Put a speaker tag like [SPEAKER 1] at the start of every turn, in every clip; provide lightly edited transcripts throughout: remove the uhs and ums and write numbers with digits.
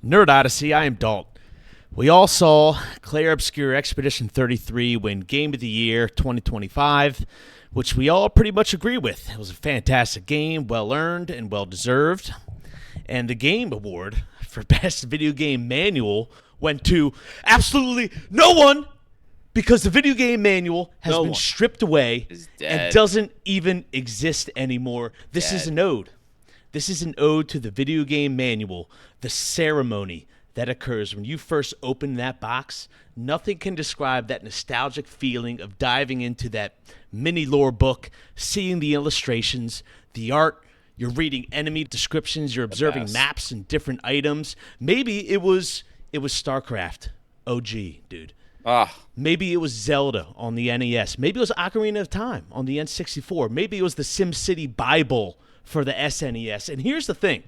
[SPEAKER 1] Nerd Odyssey, I am Dalt. We all saw Claire Obscure Expedition 33 win Game of the Year 2025, which we all pretty much agree with. It was a fantastic game, well earned and well deserved. And the Game Award for Best Video Game Manual went to absolutely no one because the video game manual has been stripped away and doesn't even exist anymore. This is an ode. This is an ode to the video game manual, the ceremony that occurs when you first open that box. Nothing can describe that nostalgic feeling of diving into that mini lore book, seeing the illustrations, the art. You're reading enemy descriptions. You're observing maps and different items. Maybe it was StarCraft OG, dude. Maybe it was Zelda on the NES. Maybe it was Ocarina of Time on the N64. Maybe it was the SimCity Bible for the SNES. And here's the thing.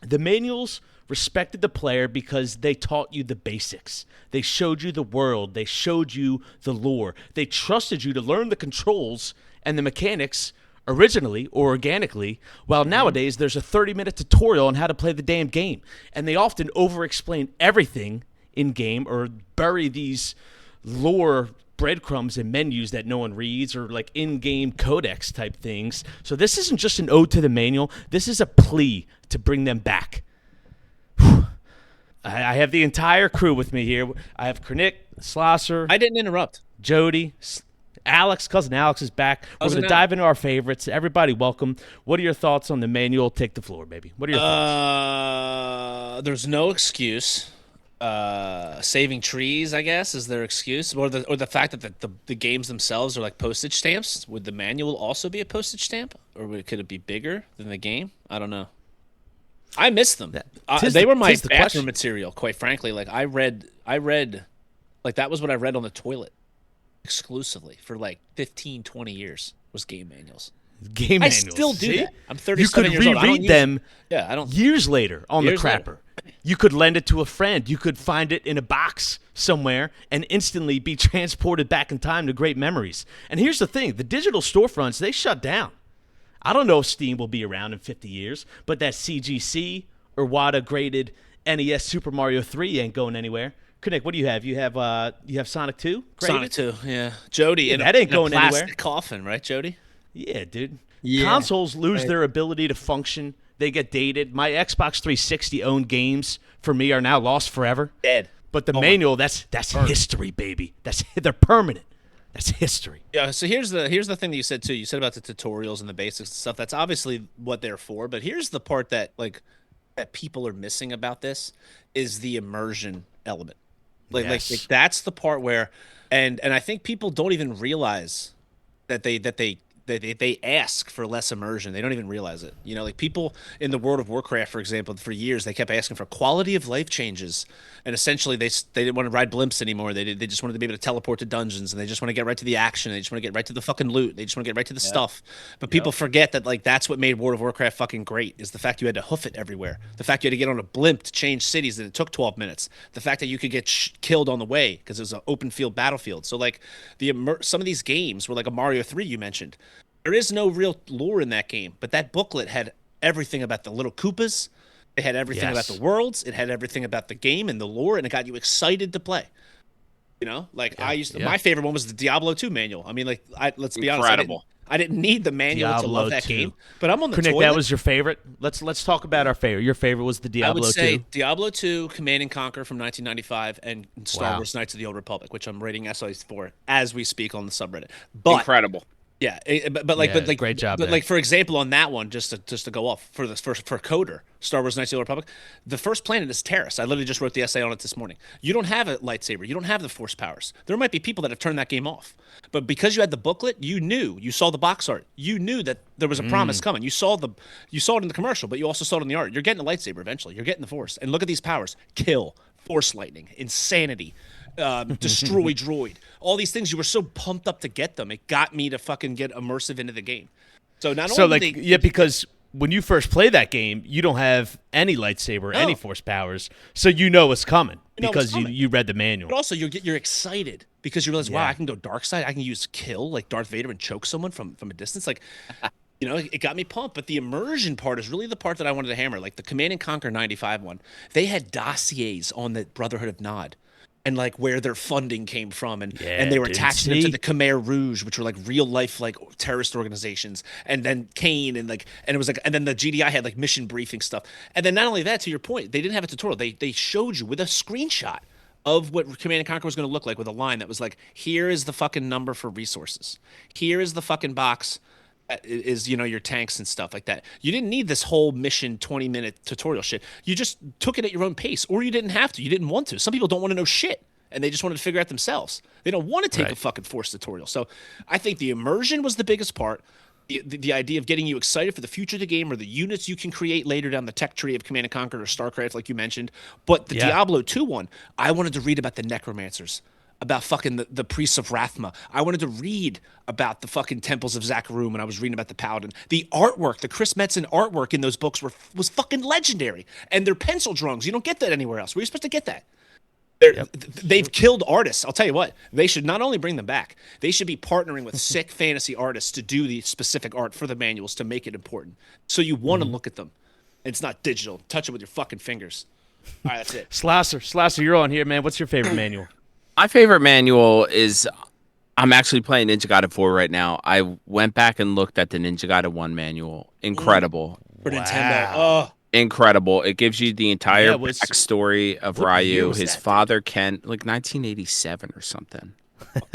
[SPEAKER 1] The manuals respected the player because they taught you the basics. They showed you the world. They showed you the lore. They trusted you to learn the controls and the mechanics originally or organically, while nowadays there's a 30-minute tutorial on how to play the damn game. And they often over-explain everything in-game or bury these lore breadcrumbs and menus that no one reads, or like in-game codex type things. So this isn't just an ode to the manual. This is a plea to bring them back. I have the entire crew with me here. I have Kernick, Slosser.
[SPEAKER 2] I didn't interrupt.
[SPEAKER 1] Jody, Alex, cousin Alex is back. We're going to dive into our favorites. Everybody, welcome. What are your thoughts on the manual? Take the floor, baby. What are your thoughts?
[SPEAKER 2] There's no excuse. Saving trees, I guess, is their excuse, or the fact that the games themselves are like postage stamps. Would the manual also be a postage stamp, or could it be bigger than the game? I don't know. I miss them. They were my bathroom material, quite frankly. Like I read, like that was what I read on the toilet exclusively for like 15, 20 years was game manuals.
[SPEAKER 1] Game manuals.
[SPEAKER 2] I still do that. I'm 37
[SPEAKER 1] years old. You could reread them years later on the crapper. You could lend it to a friend. You could find it in a box somewhere and instantly be transported back in time to great memories. And here's the thing. The digital storefronts, they shut down. I don't know if Steam will be around in 50 years, but that CGC or WADA-graded NES Super Mario 3 ain't going anywhere. Kernick, what do you have? You have Sonic 2?
[SPEAKER 2] Sonic 2, yeah. Jody,
[SPEAKER 1] that ain't going
[SPEAKER 2] anywhere.
[SPEAKER 1] Plastic
[SPEAKER 2] coffin, right, Jody?
[SPEAKER 1] Yeah, dude. Yeah. Consoles lose their ability to function. They get dated. My Xbox 360 owned games for me are now lost forever.
[SPEAKER 2] Dead.
[SPEAKER 1] But the manual, that's history, baby. They're permanent. That's history.
[SPEAKER 2] Yeah, so here's the thing that you said too. You said about the tutorials and the basics and stuff. That's obviously what they're for, but here's the part that that people are missing about this is the immersion element. Like that's the part where and I think people don't even realize that they ask for less immersion. They don't even realize it. You know, like people in the World of Warcraft, for example, for years they kept asking for quality of life changes, and essentially they didn't want to ride blimps anymore. They just wanted to be able to teleport to dungeons, and they just want to get right to the action. They just want to get right to the fucking loot. They just want to get right to the stuff. But people forget that like that's what made World of Warcraft fucking great is the fact you had to hoof it everywhere. The fact you had to get on a blimp to change cities and it took 12 minutes. The fact that you could get killed on the way because it was an open field battlefield. So like some of these games were like a Mario 3 you mentioned. There is no real lore in that game, but that booklet had everything about the little Koopas. It had everything about the worlds. It had everything about the game and the lore, and it got you excited to play. You know, like my favorite one was the Diablo 2 manual. I mean, like, let's be honest, I didn't need the manual to love that game, but I'm on the toilet.
[SPEAKER 1] That was your favorite? Let's talk about our favorite. Your favorite was the Diablo 2? I would say
[SPEAKER 2] Diablo 2, Command and Conquer from 1995, and Star Wars Knights of the Old Republic, which I'm rating essays for as we speak on the subreddit. But
[SPEAKER 3] incredible.
[SPEAKER 2] Yeah, but
[SPEAKER 1] great job.
[SPEAKER 2] But like for example, on that one, just to go off for Coder, Star Wars: Knights of the Old Republic, the first planet is Terrace. I literally just wrote the essay on it this morning. You don't have a lightsaber. You don't have the Force powers. There might be people that have turned that game off, but because you had the booklet, you saw the box art. You knew that there was a promise coming. You saw it in the commercial, but you also saw it in the art. You're getting a lightsaber eventually. You're getting the Force, and look at these powers: kill, Force lightning, insanity. Destroy droid, all these things. You were so pumped up to get them. It got me to fucking get immersive into the game. So
[SPEAKER 1] because when you first play that game, you don't have any lightsaber, any Force powers, so you know it's coming because you read the manual.
[SPEAKER 2] But also you're excited because you realize, wow, I can go dark side. I can use kill like Darth Vader and choke someone from a distance. Like It got me pumped, but the immersion part is really the part that I wanted to hammer. Like the Command and Conquer 95 one, they had dossiers on the Brotherhood of Nod and like where their funding came from, and
[SPEAKER 1] Yeah,
[SPEAKER 2] they were
[SPEAKER 1] dude.
[SPEAKER 2] attaching them to
[SPEAKER 1] See?
[SPEAKER 2] the Khmer Rouge, which were like real life like terrorist organizations, and then Kane and it was like, and then the GDI had like mission briefing stuff. And then not only that, to your point, they didn't have a tutorial. They showed you with a screenshot of what Command and Conquer was going to look like with a line that was like, here is the fucking number for resources. Here is the fucking box that is, your tanks and stuff like that. You didn't need this whole mission 20-minute tutorial shit. You just took it at your own pace, or you didn't have to. You didn't want to. Some people don't want to know shit, and they just wanted to figure out themselves. They don't want to take a fucking forced tutorial. So I think the immersion was the biggest part. The idea of getting you excited for the future of the game or the units you can create later down the tech tree of Command and Conquer or StarCraft, like you mentioned. But the Diablo 2 one, I wanted to read about the necromancers, about fucking the priests of Rathma. I wanted to read about the fucking temples of Zakarum when I was reading about the Paladin. The artwork, the Chris Metzen artwork in those books was fucking legendary. And they're pencil drawings. You don't get that anywhere else. Where are you supposed to get that? They've killed artists. I'll tell you what, they should not only bring them back, they should be partnering with sick fantasy artists to do the specific art for the manuals to make it important. So you want to look at them. It's not digital. Touch it with your fucking fingers. All right, that's it.
[SPEAKER 1] Slasher, you're on here, man. What's your favorite manual?
[SPEAKER 3] My favorite manual is I'm actually playing Ninja Gaiden 4 right now. I went back and looked at the Ninja Gaiden 1 manual. Incredible.
[SPEAKER 2] For Nintendo. Oh.
[SPEAKER 3] Incredible. It gives you the entire
[SPEAKER 1] Yeah,
[SPEAKER 3] backstory of
[SPEAKER 1] what year
[SPEAKER 3] Ryu,
[SPEAKER 1] was
[SPEAKER 3] his
[SPEAKER 1] that,
[SPEAKER 3] father Ken, like 1987 or something.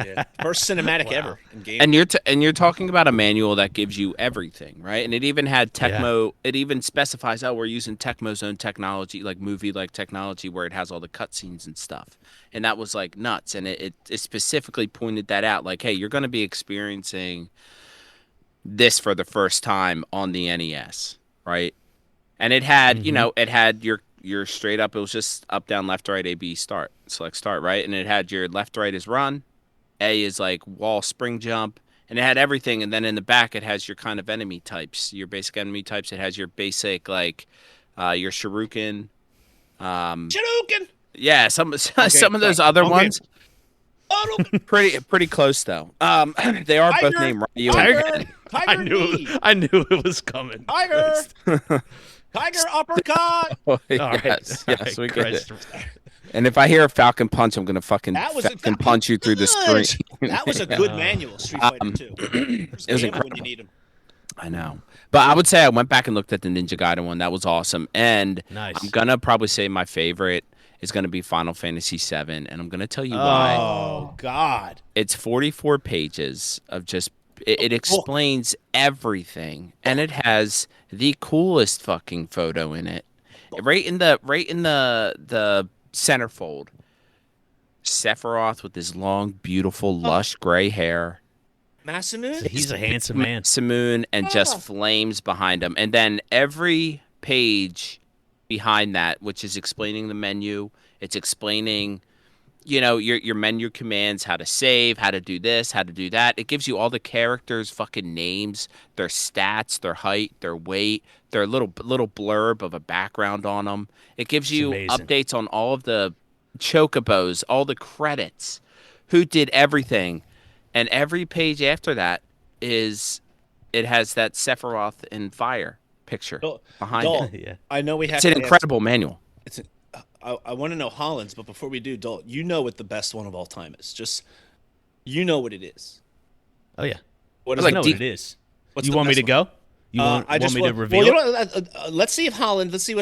[SPEAKER 2] Yeah. First cinematic ever in game.
[SPEAKER 3] And you're talking about a manual that gives you everything, right? And it even had Tecmo. It even specifies, we're using Tecmo's own technology, like movie-like technology, where it has all the cutscenes and stuff. And that was like nuts. And it specifically pointed that out, like, hey, you're going to be experiencing this for the first time on the NES, right? And it had, it had your straight up. It was just up, down, left, right, A, B, start, select, start, right? And it had your left, right is run. A is like wall, spring, jump, and it had everything. And then in the back, it has your kind of enemy types, your basic enemy types. It has your basic, like, your shuriken.
[SPEAKER 2] Shuriken!
[SPEAKER 3] Yeah, some of those other ones. Pretty close though. They are both named Ryu.
[SPEAKER 2] Tiger
[SPEAKER 1] I knew it was coming.
[SPEAKER 2] Tiger uppercut.
[SPEAKER 3] Oh, yes, we get it. And if I hear a Falcon Punch, I'm gonna fucking punch you through the screen.
[SPEAKER 2] That was a good manual, Street Fighter 2.
[SPEAKER 3] It was incredible
[SPEAKER 2] when you need them.
[SPEAKER 3] I know. But I would say I went back and looked at the Ninja Gaiden one. That was awesome. And
[SPEAKER 1] nice.
[SPEAKER 3] I'm gonna probably say my favorite is gonna be Final Fantasy VII, and I'm gonna tell you why.
[SPEAKER 2] Oh God!
[SPEAKER 3] It's 44 pages of just it explains everything, and it has the coolest fucking photo in it. Right in the centerfold, Sephiroth with his long, beautiful, lush gray hair.
[SPEAKER 2] Masamune?
[SPEAKER 1] He's a handsome man.
[SPEAKER 3] Masamune, and just flames behind him. And then every page behind that, which is explaining the menu, it's explaining, your menu commands, how to save, how to do this, how to do that. It gives you all the characters' fucking names, their stats, their height, their weight, their little blurb of a background on them. It gives you updates on all of the chocobos, all the credits, who did everything. And every page after that it has that Sephiroth in fire picture behind it.
[SPEAKER 2] Yeah. I know we have.
[SPEAKER 3] It's an incredible manual.
[SPEAKER 2] I want to know Holland's, but before we do, Dol, you know what the best one of all time is. Just, you know what it is.
[SPEAKER 1] Oh yeah.
[SPEAKER 2] What
[SPEAKER 1] is I know what it is. You want me to go? You want me to reveal?
[SPEAKER 2] Well, let's see what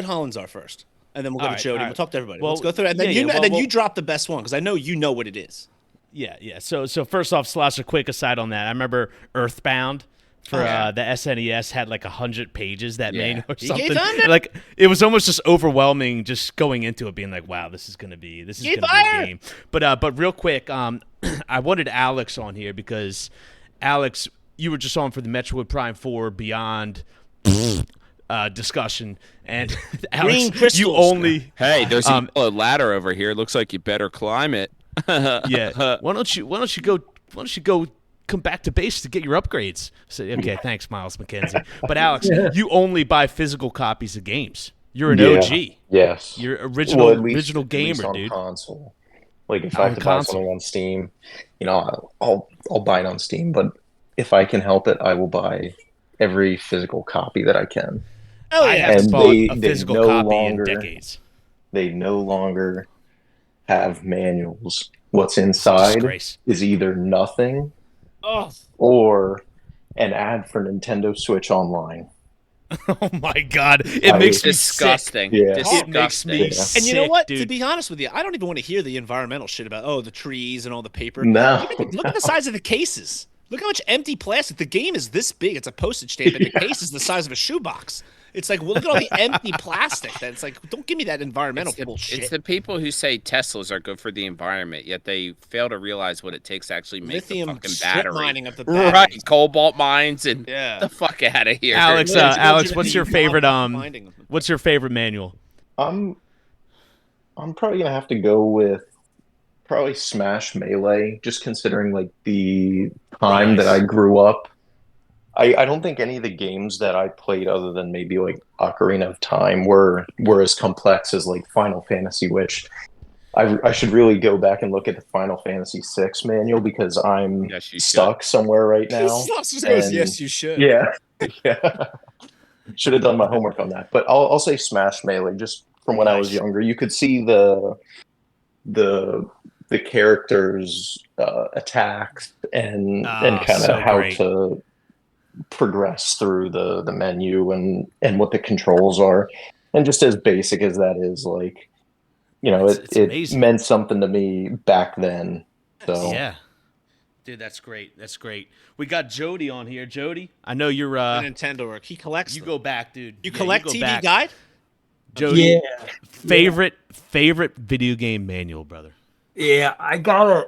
[SPEAKER 2] Holland's are first, and then we'll go to Jody. We'll talk to everybody. Let's go through it, and then you drop the best one because I know you know what it is.
[SPEAKER 1] Yeah. So first off, Slash, a quick aside on that. I remember Earthbound for the SNES had like 100 pages that manual or something. Like it was almost just overwhelming just going into it, being like, wow, this is gonna be a game. But real quick, I wanted Alex on here because Alex, you were just on for the Metroid Prime 4 Beyond discussion, and Alex, you only
[SPEAKER 3] there's a ladder over here. Looks like you better climb it.
[SPEAKER 1] Yeah. Why don't you go come back to base to get your upgrades? So, okay, thanks, Miles McKenzie. But Alex, you only buy physical copies of games. You're an OG.
[SPEAKER 4] Yes.
[SPEAKER 1] You're original gamer,
[SPEAKER 4] on
[SPEAKER 1] dude.
[SPEAKER 4] Console. Like if I have to buy something on Steam, I'll buy it on Steam. But if I can help it, I will buy every physical copy that I can.
[SPEAKER 2] Oh
[SPEAKER 1] I
[SPEAKER 2] yeah.
[SPEAKER 1] haven't
[SPEAKER 4] And
[SPEAKER 1] bought
[SPEAKER 4] they
[SPEAKER 1] a
[SPEAKER 4] they
[SPEAKER 1] physical
[SPEAKER 4] no
[SPEAKER 1] copy in
[SPEAKER 4] longer
[SPEAKER 1] decades.
[SPEAKER 4] they no longer have manuals. What's
[SPEAKER 1] It's a
[SPEAKER 4] inside
[SPEAKER 1] disgrace.
[SPEAKER 4] is either nothing
[SPEAKER 2] Oh,
[SPEAKER 4] or an ad for Nintendo Switch Online.
[SPEAKER 1] Oh my God, it
[SPEAKER 4] I,
[SPEAKER 1] makes me sick.
[SPEAKER 3] Disgusting.
[SPEAKER 4] Yeah.
[SPEAKER 1] It makes me
[SPEAKER 3] Disgusting.
[SPEAKER 4] Yeah.
[SPEAKER 1] sick,
[SPEAKER 2] and you know what? To
[SPEAKER 1] dude.
[SPEAKER 2] be honest with you, I don't even want to hear the environmental shit about the trees and all the paper.
[SPEAKER 4] No,
[SPEAKER 2] Look at the size of the cases. Look how much empty plastic. The game is this big. It's a postage stamp, and the case is the size of a shoebox. It's like, well, look at all the empty plastic. That's like, don't give me that environmental bullshit.
[SPEAKER 3] It's the people who say Teslas are good for the environment, yet they fail to realize what it takes to actually make
[SPEAKER 2] Lithium
[SPEAKER 3] the fucking
[SPEAKER 2] strip
[SPEAKER 3] battery.
[SPEAKER 2] mining of the
[SPEAKER 3] Right,
[SPEAKER 2] batteries.
[SPEAKER 3] cobalt mines and
[SPEAKER 2] Yeah.
[SPEAKER 3] the fuck out of here.
[SPEAKER 1] Alex,
[SPEAKER 2] Yeah,
[SPEAKER 1] Alex, what's your favorite
[SPEAKER 2] finding them.
[SPEAKER 1] what's your favorite manual?
[SPEAKER 4] I'm probably gonna have to go with probably Smash Melee, just considering like the time that I
[SPEAKER 1] Nice.
[SPEAKER 4] grew up. I don't think any of the games that I played other than maybe like Ocarina of Time were as complex as like Final Fantasy, which I should really go back and look at the Final Fantasy VI manual because I'm
[SPEAKER 3] Yes, you
[SPEAKER 4] stuck somewhere right
[SPEAKER 2] He
[SPEAKER 4] now.
[SPEAKER 2] just goes,
[SPEAKER 4] And
[SPEAKER 2] yes, you should.
[SPEAKER 4] yeah, yeah. Should have done my homework on that. But I'll say Smash Melee just from when I was
[SPEAKER 1] Nice.
[SPEAKER 4] younger. You could see the the characters' attacks and
[SPEAKER 1] Ah,
[SPEAKER 4] kind
[SPEAKER 1] so
[SPEAKER 4] of how
[SPEAKER 1] great.
[SPEAKER 4] to progress through the menu and what the controls are. And just as basic as that is, like, you know,
[SPEAKER 1] It's
[SPEAKER 4] it
[SPEAKER 1] amazing.
[SPEAKER 4] meant something to me back then. So
[SPEAKER 1] Yeah. Dude, that's great. That's great. We got Jody on here. Jody, I know you're
[SPEAKER 2] The Nintendo work. He collects
[SPEAKER 1] you
[SPEAKER 2] them.
[SPEAKER 1] go back, dude.
[SPEAKER 2] You
[SPEAKER 1] Yeah,
[SPEAKER 2] collect
[SPEAKER 1] go
[SPEAKER 2] TV
[SPEAKER 1] back.
[SPEAKER 2] Guide?
[SPEAKER 1] Jody,
[SPEAKER 5] Yeah,
[SPEAKER 1] favorite video game manual, brother.
[SPEAKER 5] yeah. I gotta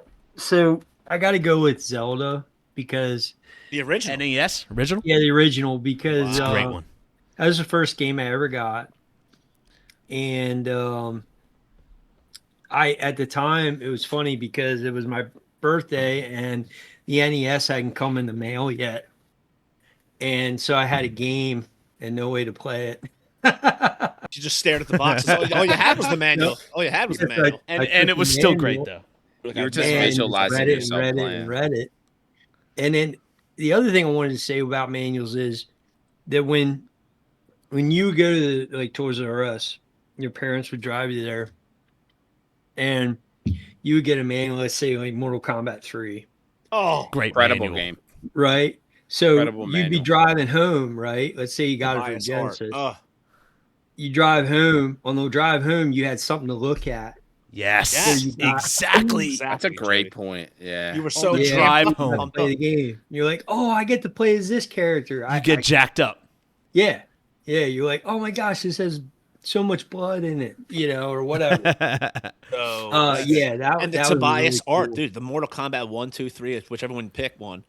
[SPEAKER 5] go with Zelda because
[SPEAKER 2] The original.
[SPEAKER 1] NES original.
[SPEAKER 5] yeah, the original because
[SPEAKER 1] It's a great one.
[SPEAKER 5] that was the first game I ever got, and I at the time it was funny because it was my birthday and the NES hadn't come in the mail yet, and so I had a game and no way to play it.
[SPEAKER 2] You just stared at the boxes. All you had was the manual.
[SPEAKER 5] Nope.
[SPEAKER 2] All you had was the
[SPEAKER 5] Yes, I-
[SPEAKER 2] manual.
[SPEAKER 1] And
[SPEAKER 5] I
[SPEAKER 1] and
[SPEAKER 5] took
[SPEAKER 1] it was
[SPEAKER 5] the
[SPEAKER 1] still great
[SPEAKER 5] manual
[SPEAKER 1] though.
[SPEAKER 3] You were just
[SPEAKER 5] and
[SPEAKER 3] visualizing
[SPEAKER 5] read it
[SPEAKER 3] yourself
[SPEAKER 5] and read it
[SPEAKER 3] playing.
[SPEAKER 5] and read it. And then the other thing I wanted to say about manuals is that when you go to like Toys R Us, your parents would drive you there, and you would get a manual. Let's say like Mortal Kombat 3,
[SPEAKER 2] Oh,
[SPEAKER 1] Great
[SPEAKER 3] Incredible
[SPEAKER 1] manual.
[SPEAKER 3] game.
[SPEAKER 5] right? So
[SPEAKER 3] Incredible
[SPEAKER 5] you'd be
[SPEAKER 3] manual.
[SPEAKER 5] driving home, right? Let's say you got it for
[SPEAKER 2] Tobias Art.
[SPEAKER 5] Genesis.
[SPEAKER 2] Oh,
[SPEAKER 5] You drive home. On the drive home, you had something to look at.
[SPEAKER 1] Yes,
[SPEAKER 2] Yes.
[SPEAKER 1] exactly.
[SPEAKER 3] That's a
[SPEAKER 2] exactly,
[SPEAKER 3] great
[SPEAKER 2] Jody.
[SPEAKER 3] point. Yeah.
[SPEAKER 2] You were so
[SPEAKER 1] the
[SPEAKER 5] Yeah.
[SPEAKER 1] drive
[SPEAKER 2] pumped
[SPEAKER 1] home.
[SPEAKER 2] up.
[SPEAKER 5] Play the game. You're like, oh, I get to play as this character.
[SPEAKER 1] You get jacked up.
[SPEAKER 5] Yeah. Yeah. You're like, oh my gosh, this has so much blood in it, or whatever.
[SPEAKER 2] So,
[SPEAKER 5] Yeah. That
[SPEAKER 2] and the
[SPEAKER 5] that was
[SPEAKER 2] Tobias
[SPEAKER 5] really
[SPEAKER 2] art,
[SPEAKER 5] cool.
[SPEAKER 2] dude. The Mortal Kombat 1, 2, 3, whichever one you pick one.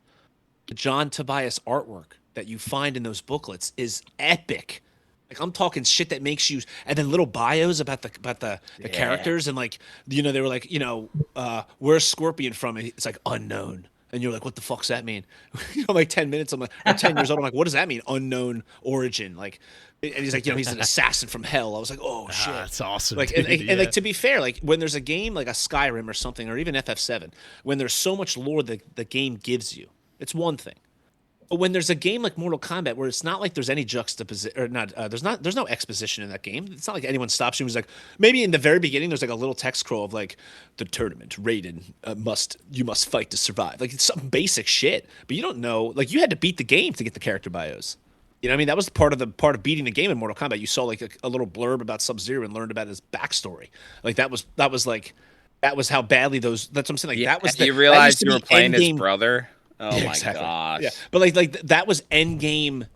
[SPEAKER 2] The John Tobias artwork that you find in those booklets is epic. Like I'm talking shit that makes you, and then little bios about the characters, and like they were like where's Scorpion from? And it's like unknown, and you're like, what the fuck's that mean? Like 10 minutes, I'm like, or 10 years old, I'm like, what does that mean? Unknown origin, like, and he's like, he's an assassin from hell. I was like, oh shit.
[SPEAKER 1] That's awesome.
[SPEAKER 2] Like
[SPEAKER 1] dude,
[SPEAKER 2] and like to be fair, like when there's a game like a Skyrim or something, or even FF7, when there's so much lore that the game gives you, it's one thing. But when there's a game like Mortal Kombat where it's not like there's any juxtaposition or not, there's no exposition in that game. It's not like anyone stops you and was like, maybe in the very beginning there's like a little text scroll of like the tournament, Raiden you must fight to survive. Like it's some basic shit, but you don't know. Like you had to beat the game to get the character bios. You know what I mean? That was part of beating the game in Mortal Kombat. You saw like a little blurb about Sub-Zero and learned about his backstory. Like that was how badly those. That's what I'm saying. Like that was
[SPEAKER 3] you
[SPEAKER 2] that
[SPEAKER 3] realized
[SPEAKER 2] used to
[SPEAKER 3] you were
[SPEAKER 2] be
[SPEAKER 3] playing his
[SPEAKER 2] endgame-
[SPEAKER 3] brother. Oh
[SPEAKER 2] Yeah,
[SPEAKER 3] my
[SPEAKER 2] exactly.
[SPEAKER 3] gosh.
[SPEAKER 2] Yeah, but like that was end game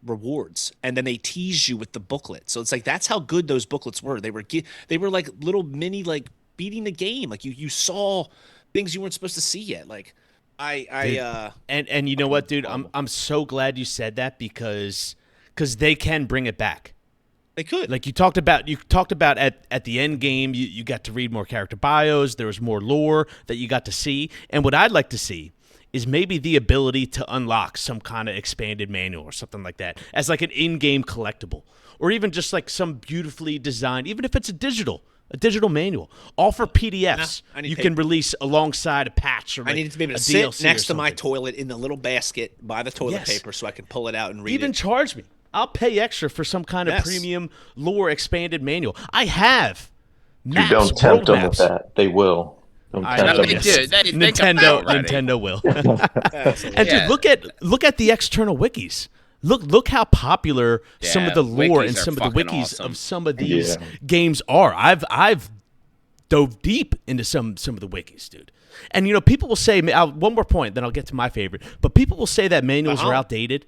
[SPEAKER 2] rewards, and then they teased you with the booklet. So it's like that's how good those booklets were. They were like little mini like beating the game. Like you saw things you weren't supposed to see yet. Like
[SPEAKER 1] and you know what, dude? I'm so glad you said that because they can bring it back.
[SPEAKER 2] they could.
[SPEAKER 1] Like you talked about at the end game, you got to read more character bios. There was more lore that you got to see. And what I'd like to see is maybe the ability to unlock some kind of expanded manual or something like that as like an in-game collectible, or even just like some beautifully designed, even if it's a digital A digital manual. All for PDFs.
[SPEAKER 2] I need
[SPEAKER 1] You
[SPEAKER 2] paper.
[SPEAKER 1] can release alongside a patch or
[SPEAKER 2] I needed to be able
[SPEAKER 1] a
[SPEAKER 2] to sit
[SPEAKER 1] DLC
[SPEAKER 2] next
[SPEAKER 1] or
[SPEAKER 2] to my
[SPEAKER 1] something.
[SPEAKER 2] toilet in the little basket by the toilet
[SPEAKER 1] Yes.
[SPEAKER 2] paper so I can pull it out and read
[SPEAKER 1] Even
[SPEAKER 2] it.
[SPEAKER 1] charge me. I'll pay extra for some kind of
[SPEAKER 2] Yes.
[SPEAKER 1] premium lore expanded manual. I have
[SPEAKER 4] You
[SPEAKER 1] maps,
[SPEAKER 4] don't tempt
[SPEAKER 1] world
[SPEAKER 4] them
[SPEAKER 1] maps.
[SPEAKER 4] with that. They will. Don't
[SPEAKER 1] I
[SPEAKER 4] tempt
[SPEAKER 1] know,
[SPEAKER 4] them.
[SPEAKER 3] They
[SPEAKER 1] yes.
[SPEAKER 3] do. They come
[SPEAKER 1] Nintendo,
[SPEAKER 3] out already.
[SPEAKER 1] Nintendo will.
[SPEAKER 2] Absolutely.
[SPEAKER 1] And
[SPEAKER 3] Yeah.
[SPEAKER 1] dude, look at the external wikis. Look how popular some
[SPEAKER 3] Yeah,
[SPEAKER 1] of the lore
[SPEAKER 3] wikis
[SPEAKER 1] and
[SPEAKER 3] are
[SPEAKER 1] some of the
[SPEAKER 3] fucking
[SPEAKER 1] wikis
[SPEAKER 3] awesome.
[SPEAKER 1] of some of these
[SPEAKER 4] Yeah.
[SPEAKER 1] games are. I've dove deep into some of the wikis, dude. And you know, people will say one more point, then I'll get to my favorite. But people will say that manuals are
[SPEAKER 2] Holland.
[SPEAKER 1] outdated.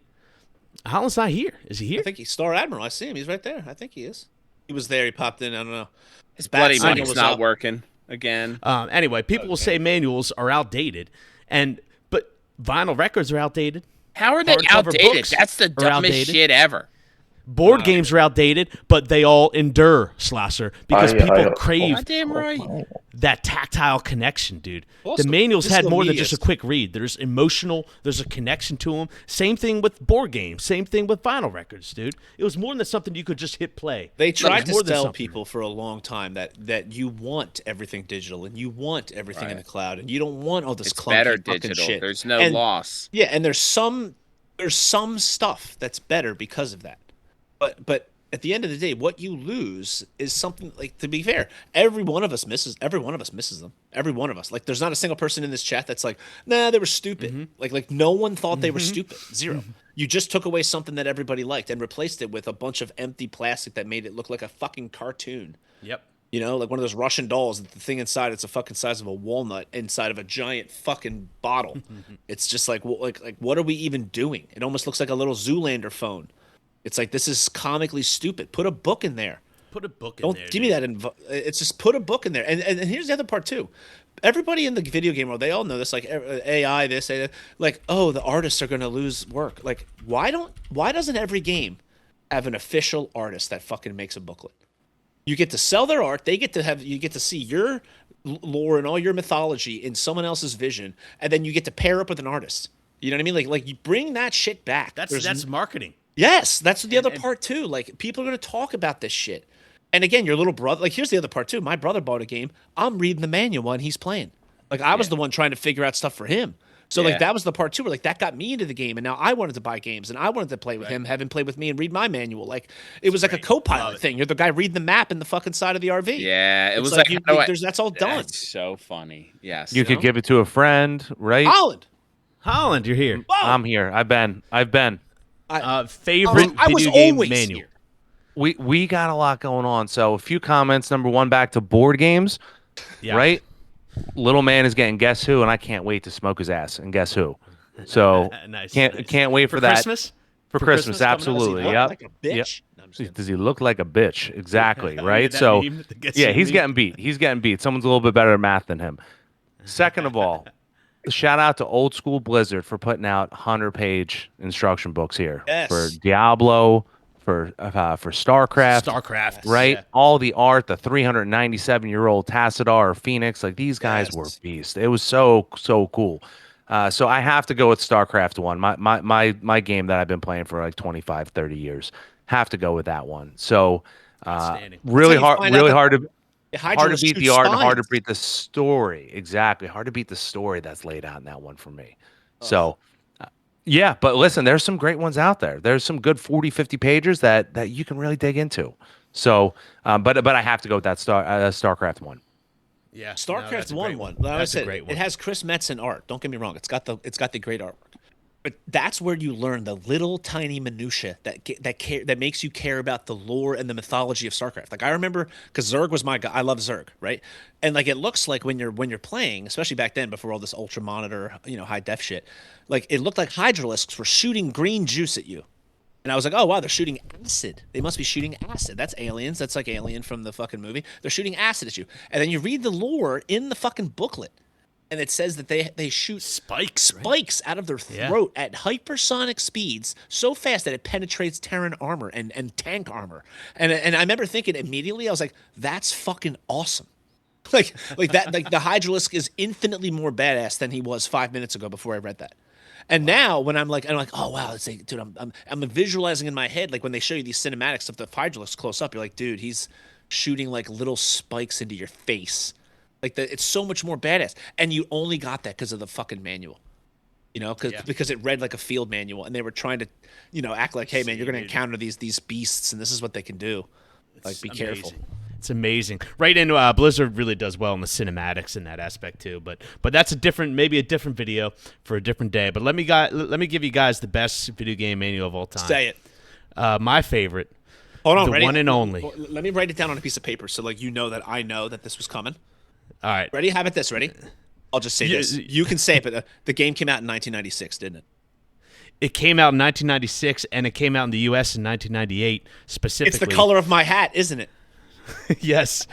[SPEAKER 1] Holland's not here. Is he here?
[SPEAKER 2] I think he's Star Admiral. I see him. He's right there. I think he is. He was there. He popped in. I don't know.
[SPEAKER 3] His bloody
[SPEAKER 2] signal
[SPEAKER 3] money's
[SPEAKER 2] was
[SPEAKER 3] not
[SPEAKER 2] up.
[SPEAKER 3] working again.
[SPEAKER 1] Anyway, people will say manuals are outdated, but vinyl records are outdated.
[SPEAKER 3] How are they
[SPEAKER 1] hardcover
[SPEAKER 3] outdated?
[SPEAKER 1] books
[SPEAKER 3] That's the
[SPEAKER 1] are
[SPEAKER 3] dumbest
[SPEAKER 1] outdated.
[SPEAKER 3] shit ever.
[SPEAKER 1] Board games are outdated, but they all endure, Slasher, because people crave
[SPEAKER 3] Goddamn right.
[SPEAKER 1] that tactile connection, dude.
[SPEAKER 2] Also,
[SPEAKER 1] The manuals had
[SPEAKER 2] physical
[SPEAKER 1] more than
[SPEAKER 2] media
[SPEAKER 1] just a
[SPEAKER 2] is-
[SPEAKER 1] quick read. There's emotional, there's a connection to them. Same thing with board games, same thing with vinyl records, dude. It was more than something you could just hit play.
[SPEAKER 2] They
[SPEAKER 1] It
[SPEAKER 2] tried
[SPEAKER 1] was
[SPEAKER 2] to
[SPEAKER 1] more than
[SPEAKER 2] tell
[SPEAKER 1] something.
[SPEAKER 2] people for a long time that you want everything digital and you want everything in
[SPEAKER 3] Right.
[SPEAKER 2] the cloud and you don't want all this
[SPEAKER 3] It's
[SPEAKER 2] clunky
[SPEAKER 3] better
[SPEAKER 2] fucking
[SPEAKER 3] digital.
[SPEAKER 2] shit.
[SPEAKER 3] There's no
[SPEAKER 2] And-
[SPEAKER 3] loss.
[SPEAKER 2] Yeah, and there's some stuff that's better because of that. But at the end of the day, what you lose is something like, to be fair, every one of us misses them. Every one of us. Like, there's not a single person in this chat that's like, nah, they were stupid.
[SPEAKER 1] Mm-hmm.
[SPEAKER 2] Like no one thought they were stupid. Zero. You just took away something that everybody liked and replaced it with a bunch of empty plastic that made it look like a fucking cartoon.
[SPEAKER 1] Yep.
[SPEAKER 2] You know, like one of those Russian dolls. The thing inside, it's a fucking size of a walnut inside of a giant fucking bottle. It's just like what are we even doing? It almost looks like a little Zoolander phone. It's like, this is comically stupid. Put a book in there.
[SPEAKER 1] Put a book in
[SPEAKER 2] Don't
[SPEAKER 1] there.
[SPEAKER 2] give me
[SPEAKER 1] dude.
[SPEAKER 2] that. It's just put a book in there. And here's the other part too. Everybody in the video game world, they all know this. Like AI, this, AI, like, oh, the artists are going to lose work. Like, why doesn't every game have an official artist that fucking makes a booklet? You get to sell their art. You get to see your lore and all your mythology in someone else's vision, and then you get to pair up with an artist. You know what I mean? Like you bring that shit back.
[SPEAKER 1] That's marketing.
[SPEAKER 2] Yes, that's the other part too. Like, people are going to talk about this shit. And again, your little brother, like, here's the other part too. My brother bought a game. I'm reading the manual while he's playing. Like, I was the one trying to figure out stuff for him. So
[SPEAKER 3] Yeah.
[SPEAKER 2] like, that was the part too, where like that got me into the game, and now I wanted to buy games and I wanted to play with him, have him play with me and read my manual. Like, it was like a co-pilot thing. You're the guy reading the map in the fucking side of the RV.
[SPEAKER 3] Yeah, it
[SPEAKER 2] It's
[SPEAKER 3] was
[SPEAKER 2] like,
[SPEAKER 3] like, how do I-
[SPEAKER 2] that's all done.
[SPEAKER 3] That's so funny. Yes.
[SPEAKER 6] You could give it to a friend, right?
[SPEAKER 2] Holland.
[SPEAKER 1] Holland, you're here.
[SPEAKER 2] Whoa.
[SPEAKER 6] I'm here. I've been.
[SPEAKER 1] Favorite
[SPEAKER 2] I was
[SPEAKER 1] video game
[SPEAKER 2] always
[SPEAKER 1] manual.
[SPEAKER 2] here.
[SPEAKER 6] We got a lot going on. So a few comments. Number one, back to board games,
[SPEAKER 1] Yeah.
[SPEAKER 6] right? Little man is getting Guess Who, and I can't wait to smoke his ass and Guess Who. So
[SPEAKER 1] Nice.
[SPEAKER 6] can't wait for, that
[SPEAKER 1] Christmas.
[SPEAKER 6] for Christmas.
[SPEAKER 1] coming up?
[SPEAKER 6] Absolutely.
[SPEAKER 2] Does he look
[SPEAKER 6] Yep.
[SPEAKER 2] like a bitch? No, I'm just kidding.
[SPEAKER 6] Does he look like a bitch? Exactly. Right.
[SPEAKER 1] That
[SPEAKER 6] So
[SPEAKER 1] meme, the Guess
[SPEAKER 6] yeah,
[SPEAKER 1] Who
[SPEAKER 6] he's
[SPEAKER 1] meme.
[SPEAKER 6] getting beat. He's getting beat. Someone's a little bit better at math than him. Second of all, shout out to Old School Blizzard for putting out 100-page instruction books here
[SPEAKER 2] Yes.
[SPEAKER 6] for Diablo, for StarCraft,
[SPEAKER 1] StarCraft.
[SPEAKER 6] right?
[SPEAKER 1] Yeah.
[SPEAKER 6] All the art, the 397-year-old Tassadar or Phoenix, like these guys were
[SPEAKER 2] Yes.
[SPEAKER 6] beasts. It was so cool. So I have to go with StarCraft 1. My game that I've been playing for like 25, 30 years. Have to go with that one. So
[SPEAKER 1] Outstanding.
[SPEAKER 6] really
[SPEAKER 2] That's how you
[SPEAKER 6] hard
[SPEAKER 2] find out
[SPEAKER 6] really
[SPEAKER 2] that-
[SPEAKER 6] hard to
[SPEAKER 2] Hydra
[SPEAKER 6] hard to
[SPEAKER 2] was
[SPEAKER 6] beat
[SPEAKER 2] two
[SPEAKER 6] the art and hard to
[SPEAKER 2] spines.
[SPEAKER 6] beat the story. Exactly. Hard to beat the story that's laid out in that one for me. So, yeah, but listen, there's some great ones out there. There's some good 40, 50 pages that you can really dig into. So, but I have to go with that StarCraft one.
[SPEAKER 1] Yeah. No,
[SPEAKER 2] StarCraft
[SPEAKER 1] that's a
[SPEAKER 2] won
[SPEAKER 1] great
[SPEAKER 2] one. Like I
[SPEAKER 1] That's a
[SPEAKER 2] said,
[SPEAKER 1] great one.
[SPEAKER 2] it has Chris Metzen art. Don't get me wrong; it's got the great artwork. But that's where you learn the little tiny minutia that makes you care about the lore and the mythology of StarCraft. Like, I remember, because Zerg was my guy. I love Zerg, right? And like, it looks like when you're playing, especially back then before all this ultra monitor, high def shit, like, it looked like hydralisks were shooting green juice at you. And I was like, oh, wow, they're shooting acid. They must be shooting acid. That's aliens. That's like Alien from the fucking movie. They're shooting acid at you. And then you read the lore in the fucking booklet, and it says that they shoot
[SPEAKER 1] Spikes. right?
[SPEAKER 2] spikes out of their throat at hypersonic speeds so fast that it penetrates Terran armor and tank armor. And I remember thinking immediately, I was like, that's fucking awesome. Like that, like the Hydralisk is infinitely more badass than he was 5 minutes ago before I read that. And now when I'm like, oh wow, it's like, dude, I'm visualizing in my head, like when they show you these cinematics of the Hydralisk close up, you're like, dude, he's shooting like little spikes into your face. Like it's so much more badass. And you only got that because of the fucking manual. You know, because it read like a field manual, and they were trying to, act like, hey man, you're gonna encounter these beasts, and this is what they can do. Like, be careful.
[SPEAKER 1] It's amazing, right? And Blizzard really does well in the cinematics in that aspect too. But that's maybe a different video for a different day. But let me give you guys the best video game manual of all time.
[SPEAKER 2] Say it.
[SPEAKER 1] My favorite.
[SPEAKER 2] Hold on,
[SPEAKER 1] the
[SPEAKER 2] ready?
[SPEAKER 1] one and only.
[SPEAKER 2] Let me write it down on a piece of paper so like that I know that this was coming.
[SPEAKER 1] All right,
[SPEAKER 2] ready? How about this? Ready? I'll just say this. You can say it, but the game came out in 1996, didn't it?
[SPEAKER 1] It came out in 1996, and it came out in the U.S. in 1998, specifically.
[SPEAKER 2] It's the color of my hat, isn't it?
[SPEAKER 1] Yes.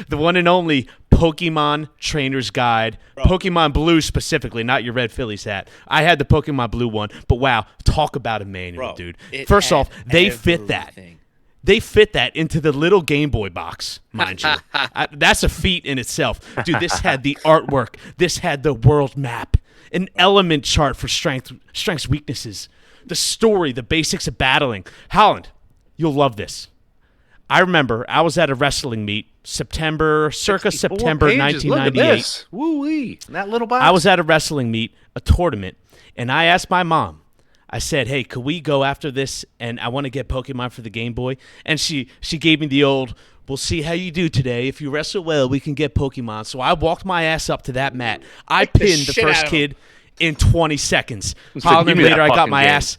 [SPEAKER 1] The one and only Pokemon Trainer's Guide. Bro. Pokemon Blue specifically, not your Red Phillies hat. I had the Pokemon Blue one, but wow, talk about a manual, dude. First off, they fit that. They fit that into the little Game Boy box, mind you. That's a feat in itself. Dude, this had the artwork. This had the world map, an element chart for strengths, weaknesses, the story, the basics of battling. Holland, you'll love this. I remember I was at a wrestling meet, September 1998.
[SPEAKER 6] Woo-wee. That little box.
[SPEAKER 1] I was at a wrestling meet, a tournament, and I asked my mom, I said, hey, could we go after this? And I want to get Pokemon for the Game Boy. And she gave me the old, we'll see how you do today. If you wrestle well, we can get Pokemon. So I walked my ass up to that mat. I pinned the first kid in 20 seconds. Holland later, I got my ass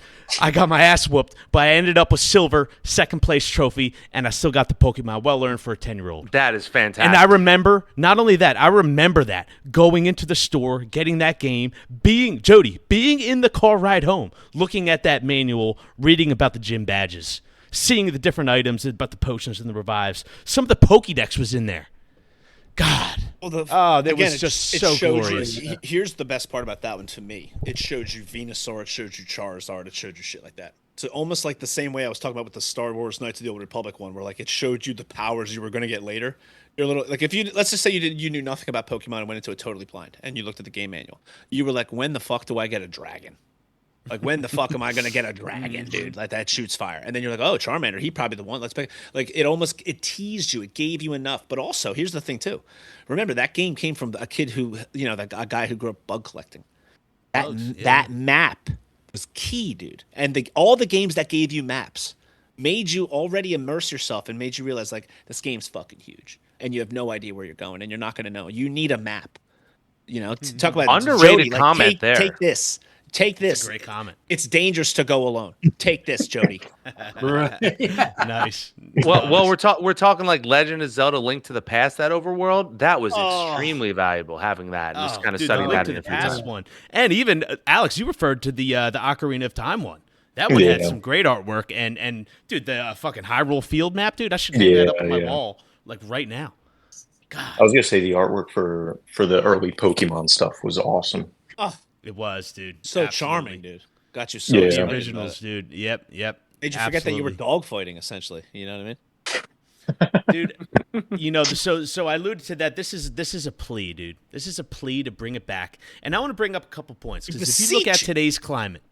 [SPEAKER 1] whooped, but I ended up with silver, second place trophy, and I still got the Pokemon. Well earned for a 10-year-old.
[SPEAKER 6] That is fantastic.
[SPEAKER 1] And I remember, not only that, I remember that going into the store, getting that game, being in the car ride home, looking at that manual, reading about the gym badges, seeing the different items, about the potions and the revives. Some of the Pokédex was in there. God.
[SPEAKER 2] Well,
[SPEAKER 1] that was just so glorious.
[SPEAKER 2] Here's the best part about that one to me. It showed you Venusaur, it showed you Charizard, it showed you shit like that. So almost like the same way I was talking about with the Star Wars Knights of the Old Republic one, where like it showed you the powers you were going to get later. You're a little like if let's just say you knew nothing about Pokemon and went into it totally blind, and you looked at the game manual. You were like, when the fuck do I get a dragon? Like, when the fuck am I gonna get a dragon, dude? Like that shoots fire, and then you're like, oh, Charmander, he probably the one. Let's pick. Like it teased you, it gave you enough. But also, here's the thing too. Remember that game came from a kid who, a guy who grew up bug collecting. That map was key, dude. And all the games that gave you maps made you already immerse yourself and made you realize like this game's fucking huge, and you have no idea where you're going, and you're not gonna know. You need a map. Talk about
[SPEAKER 6] underrated
[SPEAKER 2] Jody, like,
[SPEAKER 6] comment there.
[SPEAKER 2] Take this. Take this.
[SPEAKER 1] That's a great comment.
[SPEAKER 2] It's dangerous to go alone. Take this, Jody.
[SPEAKER 1] Nice.
[SPEAKER 6] Well, we're talking like Legend of Zelda: Link to the Past. That overworld, that was extremely valuable having that and just kind of studying that in the past
[SPEAKER 1] one. And even Alex, you referred to the Ocarina of Time one. That one had some great artwork and dude, the fucking Hyrule Field map, dude. I should hang that up on my wall like right now. God.
[SPEAKER 4] I was gonna say the artwork for the early Pokemon stuff was awesome.
[SPEAKER 2] Oh.
[SPEAKER 1] It was, dude.
[SPEAKER 2] So
[SPEAKER 1] Absolutely.
[SPEAKER 2] charming, dude. Got you so
[SPEAKER 1] the originals, dude. Yep.
[SPEAKER 2] Made you forget that you were dogfighting, essentially. You know what I
[SPEAKER 1] mean? Dude, so I alluded to that. This is a plea, dude. This is a plea to bring it back. And I want to bring up a couple points. Because if you look at today's climate,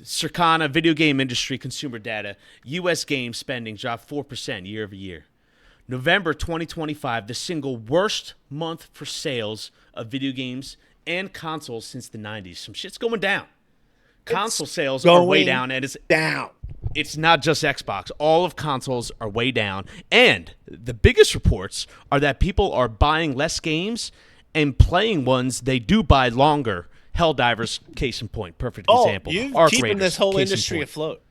[SPEAKER 1] Circana, video game industry, consumer data, U.S. game spending dropped 4% year over year. November 2025, the single worst month for sales of video games and consoles since the 90s. Some shit's going down. Console sales are way down, and it's
[SPEAKER 2] down.
[SPEAKER 1] It's not just Xbox. All of consoles are way down. And the biggest reports are that people are buying less games and playing ones they do buy longer. Helldivers, case in point, perfect example.
[SPEAKER 2] You're keeping this whole industry afloat.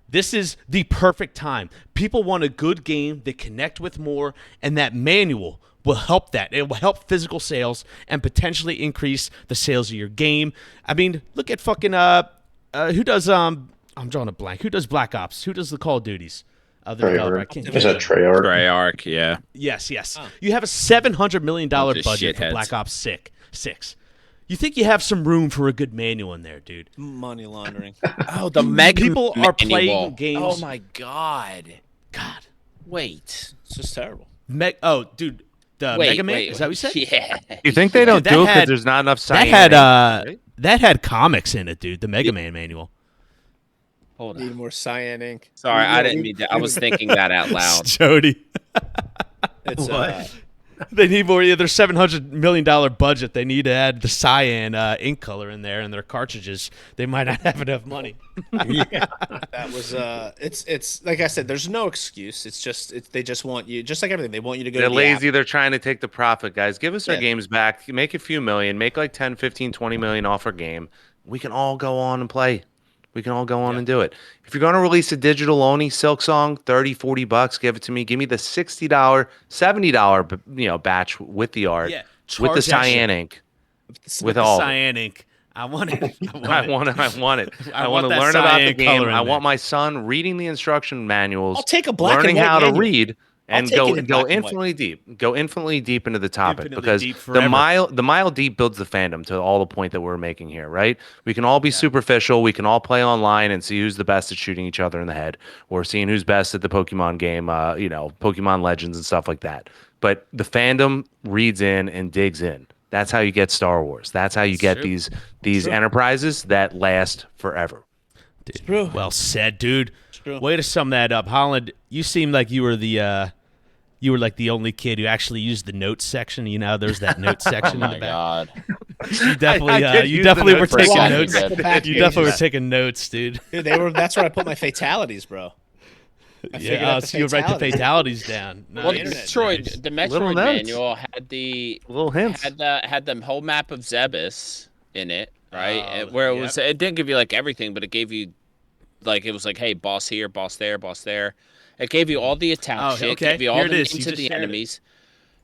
[SPEAKER 1] This is the perfect time. People want a good game they connect with more, and that manual will help that. It will help physical sales and potentially increase the sales of your game. I mean, look at fucking who does I'm drawing a blank. Who does Black Ops? Who does the Call of Duties?
[SPEAKER 4] Is that Treyarch?
[SPEAKER 3] Treyarch, yeah.
[SPEAKER 1] Yes. Oh. You have a $700 million budget for Black Ops 6. You think you have some room for a good manual in there, dude?
[SPEAKER 2] Money laundering.
[SPEAKER 3] Oh, the Mega
[SPEAKER 1] people are playing games.
[SPEAKER 3] Oh my god. Wait.
[SPEAKER 2] It's just terrible.
[SPEAKER 1] Dude. The Mega Man? Is that what you said?
[SPEAKER 3] Yeah.
[SPEAKER 6] You think they don't do it because there's not enough
[SPEAKER 1] that had comics in it, dude. The Mega Man manual.
[SPEAKER 3] Hold
[SPEAKER 2] Need
[SPEAKER 3] on.
[SPEAKER 2] more cyan ink.
[SPEAKER 3] Sorry, I
[SPEAKER 2] Yeah,
[SPEAKER 3] didn't mean to. I was thinking that out loud.
[SPEAKER 1] Jody.
[SPEAKER 2] It's
[SPEAKER 5] What?
[SPEAKER 1] They need more. Yeah, their $700 million budget. They need to add the cyan ink color in there in their cartridges. They might not have enough money.
[SPEAKER 5] Yeah.
[SPEAKER 2] that was it's like I said, there's no excuse. It's just they just want you, just like everything. They want you to go
[SPEAKER 6] They're
[SPEAKER 2] to the app.
[SPEAKER 6] lazy. They're trying to take the profit, guys. Give us our
[SPEAKER 2] Yeah.
[SPEAKER 6] games back. Make a few million. Make like 10, 15, 20 million off our game. We can all go on and play. We can all go on and do it. If you're going to release a digital only Silk Song, $30-$40, give it to me. Give me the $60, $70 batch with the art,
[SPEAKER 1] Yeah,
[SPEAKER 6] with the
[SPEAKER 1] charge that
[SPEAKER 6] cyan
[SPEAKER 1] shit.
[SPEAKER 6] ink,
[SPEAKER 1] With
[SPEAKER 6] with
[SPEAKER 1] the
[SPEAKER 6] all of it.
[SPEAKER 1] cyan ink. I want it.
[SPEAKER 6] I want it. I want it.
[SPEAKER 1] I
[SPEAKER 6] I
[SPEAKER 1] want
[SPEAKER 6] want to
[SPEAKER 1] that
[SPEAKER 6] learn about the
[SPEAKER 1] cyan
[SPEAKER 6] game.
[SPEAKER 1] color in
[SPEAKER 6] I want
[SPEAKER 1] there.
[SPEAKER 6] my son reading the instruction manuals,
[SPEAKER 2] I'll take a black
[SPEAKER 6] learning
[SPEAKER 2] and white
[SPEAKER 6] how to
[SPEAKER 2] manual.
[SPEAKER 6] read, and
[SPEAKER 2] take it in
[SPEAKER 6] go
[SPEAKER 2] black and white.
[SPEAKER 6] infinitely deep. Go infinitely deep into the topic
[SPEAKER 1] Infinitely
[SPEAKER 6] because
[SPEAKER 1] deep
[SPEAKER 6] the
[SPEAKER 1] forever.
[SPEAKER 6] mile deep builds the fandom to all the point that we're making here, right? We can all be superficial. We can all play online and see who's the best at shooting each other in the head, or seeing who's best at the Pokemon game, Pokemon Legends and stuff like that. But the fandom reads in and digs in. That's how you get Star Wars. That's how you get
[SPEAKER 1] true.
[SPEAKER 6] these enterprises that last forever.
[SPEAKER 1] Dude,
[SPEAKER 2] true.
[SPEAKER 1] well said, dude.
[SPEAKER 2] true.
[SPEAKER 1] Way to sum that up, Holland. You seem like you were like the only kid who actually used the notes section. You know, there's that note section
[SPEAKER 3] Oh
[SPEAKER 1] in
[SPEAKER 3] my
[SPEAKER 1] the back.
[SPEAKER 3] god.
[SPEAKER 1] You definitely,
[SPEAKER 6] I did
[SPEAKER 1] you
[SPEAKER 6] use
[SPEAKER 1] definitely
[SPEAKER 6] the
[SPEAKER 1] were
[SPEAKER 6] notes
[SPEAKER 1] taking
[SPEAKER 3] section.
[SPEAKER 1] notes.
[SPEAKER 3] Yeah,
[SPEAKER 2] the back
[SPEAKER 1] You definitely were
[SPEAKER 2] pages.
[SPEAKER 1] taking notes, dude.
[SPEAKER 2] Dude, that's where I put my fatalities, bro. I figured
[SPEAKER 1] Yeah,
[SPEAKER 2] out the
[SPEAKER 1] so you write the
[SPEAKER 2] fatalities.
[SPEAKER 1] fatalities down.
[SPEAKER 3] Well,
[SPEAKER 1] Nice,
[SPEAKER 3] the
[SPEAKER 2] internet,
[SPEAKER 3] Metroid,
[SPEAKER 1] nice.
[SPEAKER 3] the
[SPEAKER 6] Little
[SPEAKER 3] Metroid
[SPEAKER 6] notes.
[SPEAKER 3] manual had the
[SPEAKER 6] Little hints.
[SPEAKER 3] had the whole map of Zebus in it, right?
[SPEAKER 1] Oh,
[SPEAKER 3] And where it didn't give you like everything, but it gave you like it was like, hey, boss here, boss there, boss there. It gave you all the attack
[SPEAKER 1] Oh,
[SPEAKER 3] shit,
[SPEAKER 1] okay.
[SPEAKER 3] gave you all
[SPEAKER 1] Here
[SPEAKER 3] the
[SPEAKER 1] it is.
[SPEAKER 3] names
[SPEAKER 1] You
[SPEAKER 3] of
[SPEAKER 1] just
[SPEAKER 3] the
[SPEAKER 1] shared it.
[SPEAKER 3] enemies.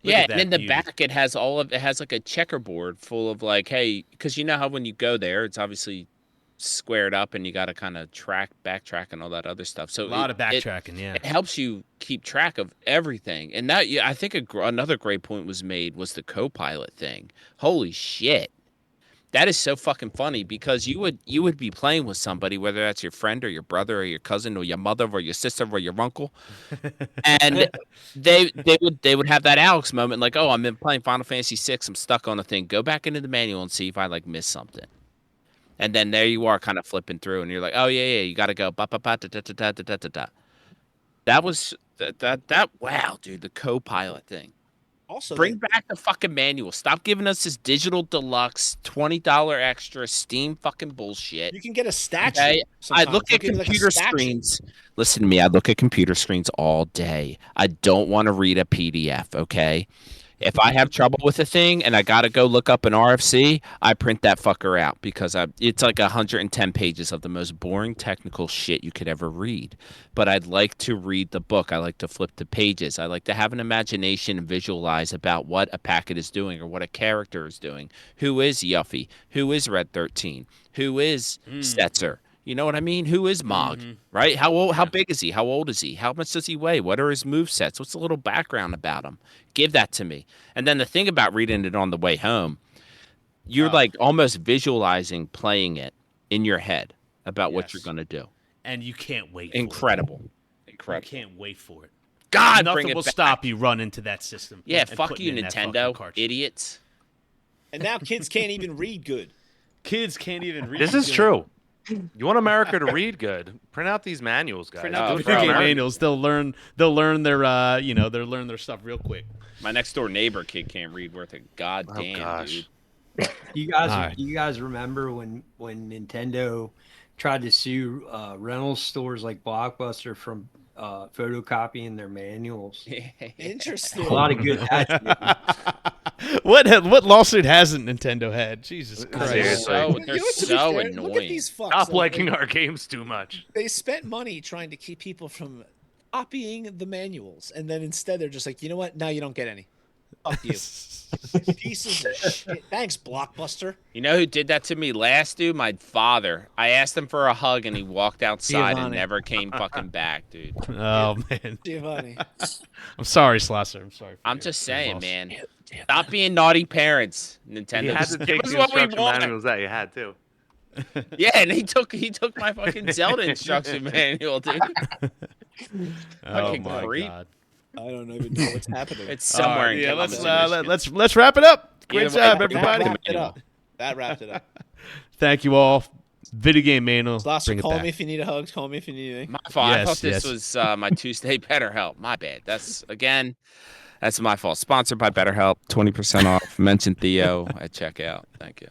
[SPEAKER 1] Look
[SPEAKER 3] Yeah,
[SPEAKER 1] at
[SPEAKER 3] and in
[SPEAKER 1] that
[SPEAKER 3] the
[SPEAKER 1] beauty.
[SPEAKER 3] back it has like a checkerboard full of like, hey, because you know how when you go there, it's obviously squared up and you got to kind of backtrack and all that other stuff. So
[SPEAKER 1] A lot of
[SPEAKER 3] it
[SPEAKER 1] backtracking, yeah.
[SPEAKER 3] helps you keep track of everything. And that, I think another great point was made was the co-pilot thing. Holy shit. That is so fucking funny because you would be playing with somebody, whether that's your friend or your brother or your cousin or your mother or your sister or your uncle, and they would have that Alex moment like, oh, I'm in playing Final Fantasy VI, I'm stuck on a thing. Go back into the manual and see if I like missed something. And then there you are, kind of flipping through, and you're like, oh yeah, you got to go. Ba, ba, ba, da, da, da, da, da, da, da. That was that. Wow, dude, the co-pilot thing.
[SPEAKER 2] Also,
[SPEAKER 3] Bring back the fucking manual. Stop giving us this digital deluxe $20 extra Steam fucking bullshit.
[SPEAKER 2] you can get a statue.
[SPEAKER 3] Okay? I
[SPEAKER 2] sometimes.
[SPEAKER 3] look
[SPEAKER 2] They'll
[SPEAKER 3] at
[SPEAKER 2] give you, like, a
[SPEAKER 3] computer
[SPEAKER 2] statue.
[SPEAKER 3] screens. Listen to me. I look at computer screens all day. I don't want to read a PDF. Okay. If I have trouble with a thing and I got to go look up an RFC, I print that fucker out because it's like 110 pages of the most boring technical shit you could ever read. But I'd like to read the book. I like to flip the pages. I like to have an imagination and visualize about what a packet is doing or what a character is doing. Who is Yuffie? Who is Red 13? Who is Stetzer? You know what I mean? Who is Mog? Right? How old? How big is he? How old is he? How much does he weigh? What are his movesets? What's a little background about him? Give that to me. And then the thing about reading it on the way home, you're like almost visualizing playing it in your head about what you're
[SPEAKER 1] Yes.
[SPEAKER 3] going to do.
[SPEAKER 1] And you can't wait.
[SPEAKER 3] Incredible.
[SPEAKER 1] For it.
[SPEAKER 3] Incredible.
[SPEAKER 1] You can't wait for it.
[SPEAKER 3] God, bring
[SPEAKER 1] Nothing
[SPEAKER 3] it
[SPEAKER 1] will
[SPEAKER 3] back.
[SPEAKER 1] stop you run into that system.
[SPEAKER 3] Yeah,
[SPEAKER 1] and
[SPEAKER 3] fuck
[SPEAKER 1] putting
[SPEAKER 3] you,
[SPEAKER 1] in that fucking
[SPEAKER 3] Nintendo.
[SPEAKER 1] cartridge.
[SPEAKER 3] Idiots.
[SPEAKER 2] And now kids can't even read good.
[SPEAKER 1] Kids can't even read.
[SPEAKER 6] This is
[SPEAKER 1] good.
[SPEAKER 6] true. You want America to read good? Print out these manuals, guys.
[SPEAKER 3] Print out
[SPEAKER 6] Do
[SPEAKER 3] the
[SPEAKER 6] it for
[SPEAKER 1] Video game
[SPEAKER 6] America.
[SPEAKER 1] manuals. They'll learn their they'll learn their stuff real quick.
[SPEAKER 3] My next door neighbor kid can't read worth a goddamn,
[SPEAKER 6] gosh.
[SPEAKER 3] dude.
[SPEAKER 5] You guys,
[SPEAKER 1] Alright.
[SPEAKER 5] do you guys remember when Nintendo tried to sue rental stores like Blockbuster from photocopying their manuals?
[SPEAKER 2] Interesting.
[SPEAKER 5] A lot of good that did.
[SPEAKER 1] What lawsuit hasn't Nintendo had? Jesus Christ.
[SPEAKER 6] Seriously.
[SPEAKER 3] They're
[SPEAKER 2] You know, to be
[SPEAKER 3] so
[SPEAKER 2] fair,
[SPEAKER 3] annoying.
[SPEAKER 2] Look at these fucks.
[SPEAKER 6] Stop
[SPEAKER 2] though.
[SPEAKER 6] liking our games too much.
[SPEAKER 2] They spent money trying to keep people from copying the manuals, and then instead they're just like, you know what? Now you don't get any. Fuck you. Pieces of shit. Thanks, Blockbuster.
[SPEAKER 3] You know who did that to me last, dude? My father. I asked him for a hug and he walked outside and
[SPEAKER 2] Giovanni.
[SPEAKER 3] never came fucking back, dude.
[SPEAKER 1] Oh man,
[SPEAKER 2] Giovanni.
[SPEAKER 1] I'm sorry, Slosser. I'm sorry. for
[SPEAKER 3] I'm
[SPEAKER 1] your-
[SPEAKER 3] just
[SPEAKER 1] your
[SPEAKER 3] saying,
[SPEAKER 1] loss.
[SPEAKER 3] man. Stop being naughty parents, Nintendo.
[SPEAKER 6] You had
[SPEAKER 3] Just
[SPEAKER 6] to
[SPEAKER 3] give
[SPEAKER 6] take
[SPEAKER 3] us
[SPEAKER 6] the
[SPEAKER 3] what we
[SPEAKER 6] instruction
[SPEAKER 3] want.
[SPEAKER 6] manuals that you had too.
[SPEAKER 3] Yeah, and he took my fucking Zelda instruction manual, dude.
[SPEAKER 1] Oh
[SPEAKER 3] Fucking
[SPEAKER 1] my
[SPEAKER 3] creep.
[SPEAKER 1] god.
[SPEAKER 2] I don't even know what's happening.
[SPEAKER 3] It's somewhere in
[SPEAKER 1] yeah,
[SPEAKER 3] Kalamazoo,
[SPEAKER 1] let's
[SPEAKER 3] Michigan.
[SPEAKER 1] wrap it up. Great
[SPEAKER 3] Either way,
[SPEAKER 1] job,
[SPEAKER 3] that
[SPEAKER 1] everybody.
[SPEAKER 3] wrapped
[SPEAKER 2] That wrapped it up.
[SPEAKER 1] Thank you all. Video game manual.
[SPEAKER 2] Slosser,
[SPEAKER 1] Bring it
[SPEAKER 2] call
[SPEAKER 1] back.
[SPEAKER 2] me if you need a hug. Call me if you need anything.
[SPEAKER 3] My fault. I
[SPEAKER 1] Yes,
[SPEAKER 3] thought this
[SPEAKER 1] yes.
[SPEAKER 3] was my Tuesday BetterHelp. My bad. That's my fault. Sponsored by BetterHelp. 20% off. Mention Theo at checkout. Thank you.